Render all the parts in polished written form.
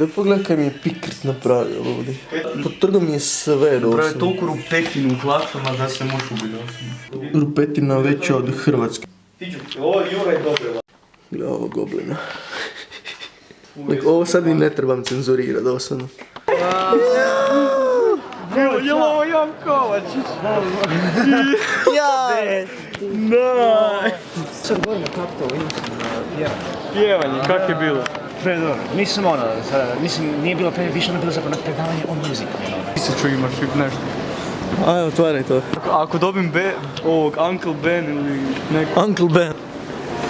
Da pogledaj kaj mi je Pikrit napravio ovdje. Potrgao mi je sve doslovno. Pravi toliko rupetinu u hlačama da se možeš ubiti doslovno. Rupetina veća od Hrvatske. Ovo Jura je dobro. Gle ovo goblina. Ovo sad i ne trebam cenzurirat, doslovno. Je li ovo Jan Kovačić? Jaj! Daj! Sad govorimo kako to ima Pjevanje, kak je bilo? predobro. Mislim ono, nije bilo više, ono bilo zapravo predavanje o muziku. Tisuću imaš nešto. Aj, otvaraj to. Ako dobim ovog Uncle Ben ili neko... Uncle Ben.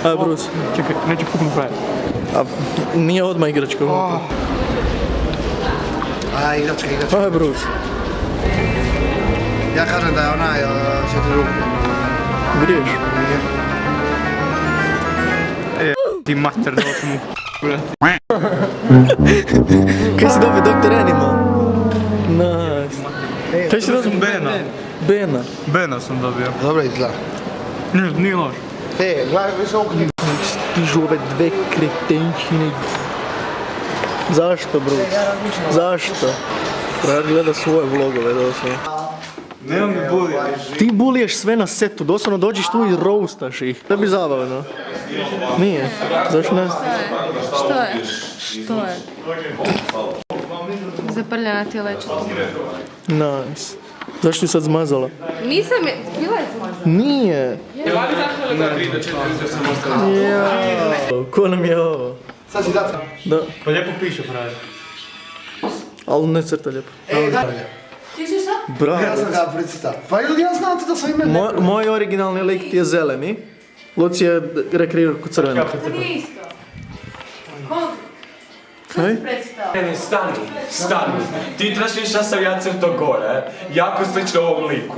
Aj, Bruce. Čekaj, neću puknu pravi. A nije odmah igračka unutra. A, igračka. Aj, Bruce. Ja kažem da je onaj 4 ruke. Griješ. Ti mater da sam mu Kaj si dobio, Dr. Animal? Nice. Kaj si dobio? Bena. Bena. Bena sam dobio. Dobro izgleda. Nije loš. Gledaj, više ovog ti... Stižu ove dve kretenčine. Zašto, Bruce? Zašto? Treba gleda svoje vlogove, doslovno. Nema mi boli. Ti buliješ sve na setu, doslovno dođeš tu i roastaš ih. To bi zabavno. Nije. Zašto ne? Što je? Što je? Zaprljena ti je lečica. Nice. Zašto si sad zmazala? Nisam je... Bila je zmazana. Nije. Jao. Ko nam je ovo? Sad si dati. Da. Pa lijepo piše, frajer. Ali ne crta lijepo. Ti si šta? Ja Bravo. sam ga precitao. Pa ili ja znam da sam ime... Moj originalni lik ti je zeleni. Luci je rekreirao kod crvenog. To nije isto. Ko? Kaj? Predstava. Ne, stani. Ti trebaš vidjeti šta sam ja crto gore. Jako slično ovom liku.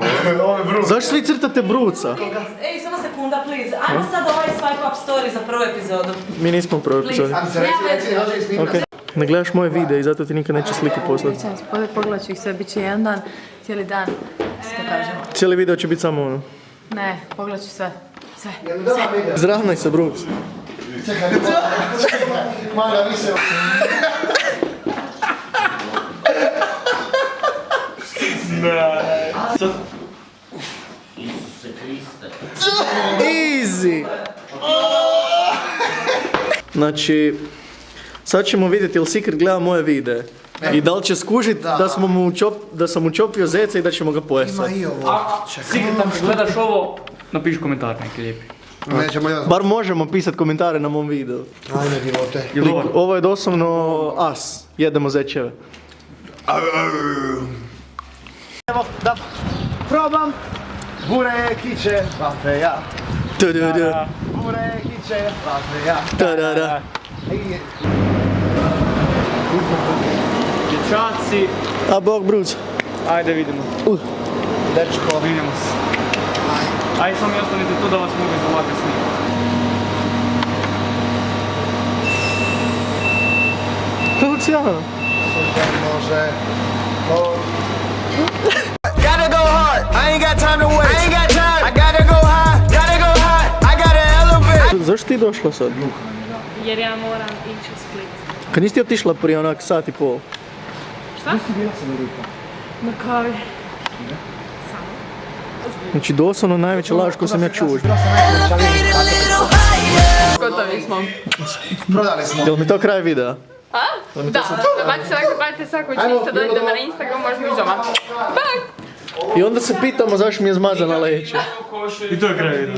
Zašto svi crtate Bruca? Ej, samo sekunda, please. Ajmo sad ovaj swipe up story za prvu epizodu. Mi nismo u prvoj epizodi. Ajde se reci, dođe i snimka. Ok. Ne gledaš moje videe i zato ti nikad neće sliku poslati. Pogledat ću ih sve, bit će jedan dan, cijeli dan, što kažem. Cijeli video će biti samo ono. Ne, pogledat ću sve. Sve. Zravnaj se, Bruce. Čekaj, Mara, više... Easy! Znači, sad ćemo vidjeti jel Secret gleda moje videe. I da li će skužit da sam mu čopio zeca i da ćemo ga Ima pojestati. i ovo. Sigurno ako gledaš ovo, napiši komentar neki lijepi. Nećemo još... Bar možemo pisati komentare na mom videu. Ajme, divote. Ovo je doslovno as. Jedemo zečeve. Evo, da probam. Burekiće, vape ja. Ta-da-da. Burekiće, vape ja. Ta-da-da. Dječaci, A bog Bruce. ajde vidimo. Dečko. Vidimo se. Ajde samo ostanite tu da vas mogu izvolati snimati. Luciano. Može. Gotta go hard. I ain't got time to waste. I ain't got time. I gotta go high. Gotta go high. I gotta elevate. Zašto ti došla sad? Jer ja moram ići u Split. Kad nisi ti otišla prije onak sat i pol? Šta? Na kavi. Znači doslovno najveća laž koju sam ja čuo. Gotovi smo. Prodali smo. Jel mi to kraj videa? A? Da, bacite svako čista, dojte me na Instagram, možemo ići doma. Bye! I onda se pitamo zašto mi je zmazana leće. I to je kraj videa.